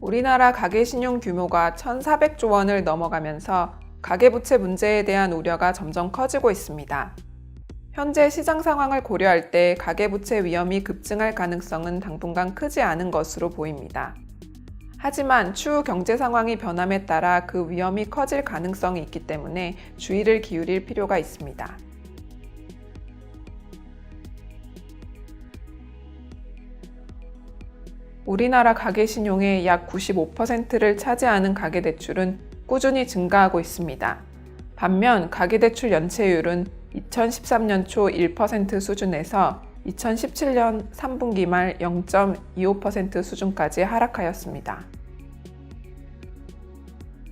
우리나라 가계신용 규모가 1,400조 원을 넘어가면서 가계부채 문제에 대한 우려가 점점 커지고 있습니다. 현재 시장 상황을 고려할 때 가계부채 위험이 급증할 가능성은 당분간 크지 않은 것으로 보입니다. 하지만 추후 경제 상황이 변함에 따라 그 위험이 커질 가능성이 있기 때문에 주의를 기울일 필요가 있습니다. 우리나라 가계신용의 약 95%를 차지하는 가계대출은 꾸준히 증가하고 있습니다. 반면 가계대출 연체율은 2013년 초 1% 수준에서 2017년 3분기 말 0.25% 수준까지 하락하였습니다.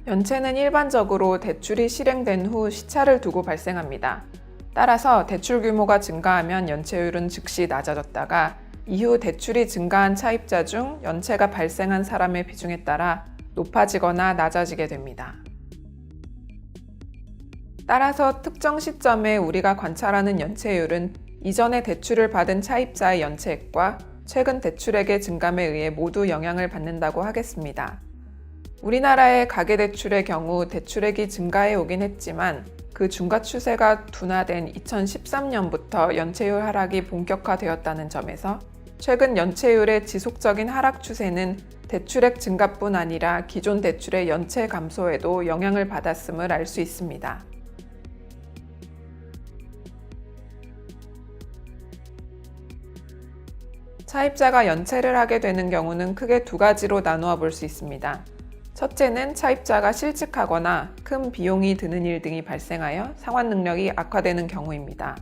연체는 일반적으로 대출이 실행된 후 시차를 두고 발생합니다. 따라서 대출 규모가 증가하면 연체율은 즉시 낮아졌다가 이후 대출이 증가한 차입자 중 연체가 발생한 사람의 비중에 따라 높아지거나 낮아지게 됩니다. 따라서 특정 시점에 우리가 관찰하는 연체율은 이전에 대출을 받은 차입자의 연체액과 최근 대출액의 증감에 의해 모두 영향을 받는다고 하겠습니다. 우리나라의 가계대출의 경우 대출액이 증가해 오긴 했지만 그 증가 추세가 둔화된 2013년부터 연체율 하락이 본격화되었다는 점에서 최근 연체율의 지속적인 하락 추세는 대출액 증가뿐 아니라 기존 대출의 연체 감소에도 영향을 받았음을 알 수 있습니다. 차입자가 연체를 하게 되는 경우는 크게 두 가지로 나누어 볼 수 있습니다. 첫째는 차입자가 실직하거나 큰 비용이 드는 일 등이 발생하여 상환 능력이 악화되는 경우입니다.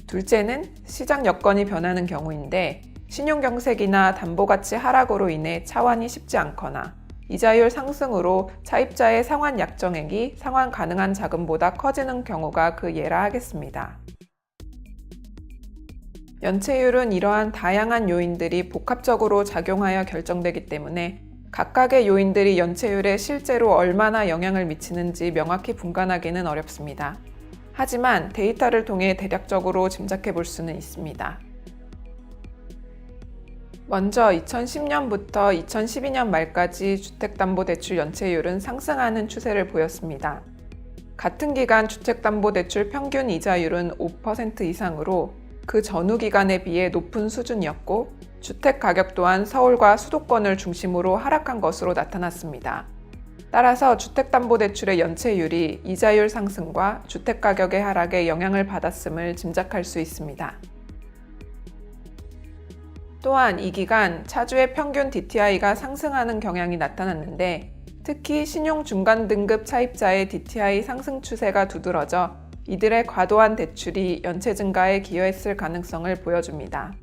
둘째는 시장 여건이 변하는 경우인데 신용경색이나 담보가치 하락으로 인해 차환이 쉽지 않거나 이자율 상승으로 차입자의 상환 약정액이 상환 가능한 자금보다 커지는 경우가 그 예라 하겠습니다. 연체율은 이러한 다양한 요인들이 복합적으로 작용하여 결정되기 때문에 각각의 요인들이 연체율에 실제로 얼마나 영향을 미치는지 명확히 분간하기는 어렵습니다. 하지만 데이터를 통해 대략적으로 짐작해 볼 수는 있습니다. 먼저 2010년부터 2012년 말까지 주택담보대출 연체율은 상승하는 추세를 보였습니다. 같은 기간 주택담보대출 평균 이자율은 5% 이상으로 그 전후 기간에 비해 높은 수준이었고 주택가격 또한 서울과 수도권을 중심으로 하락한 것으로 나타났습니다. 따라서 주택담보대출의 연체율이 이자율 상승과 주택가격의 하락에 영향을 받았음을 짐작할 수 있습니다. 또한 이 기간 차주의 평균 DTI가 상승하는 경향이 나타났는데 특히 신용 중간 등급 차입자의 DTI 상승 추세가 두드러져 이들의 과도한 대출이 연체 증가에 기여했을 가능성을 보여줍니다.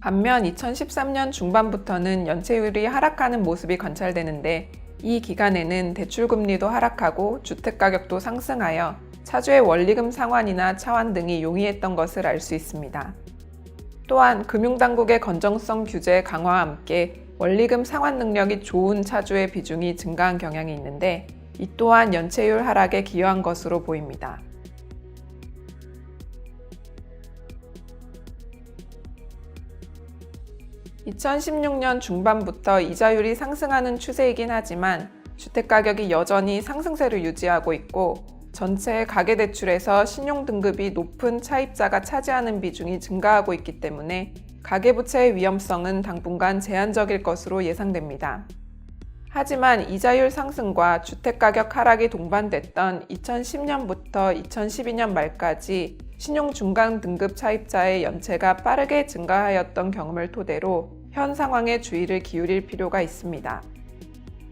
반면 2013년 중반부터는 연체율이 하락하는 모습이 관찰되는데 이 기간에는 대출금리도 하락하고 주택가격도 상승하여 차주의 원리금 상환이나 차환 등이 용이했던 것을 알 수 있습니다. 또한 금융당국의 건정성 규제 강화와 함께 원리금 상환 능력이 좋은 차주의 비중이 증가한 경향이 있는데 이 또한 연체율 하락에 기여한 것으로 보입니다. (2016년) 중반부터 이자율이 상승하는 추세이긴 하지만 주택가격이 여전히 상승세를 유지하고 있고 전체 가계대출에서 신용등급이 높은 차입자가 차지하는 비중이 증가하고 있기 때문에 가계부채의 위험성은 당분간 제한적일 것으로 예상됩니다. 하지만 이자율 상승과 주택가격 하락이 동반됐던 2010년부터 2012년 말까지 신용 중간 등급 차입자의 연체가 빠르게 증가하였던 경험을 토대로 현 상황에 주의를 기울일 필요가 있습니다.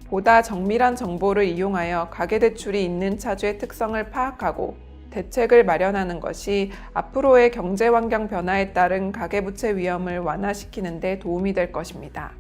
보다 정밀한 정보를 이용하여 가계대출이 있는 차주의 특성을 파악하고 대책을 마련하는 것이 앞으로의 경제 환경 변화에 따른 가계부채 위험을 완화시키는 데 도움이 될 것입니다.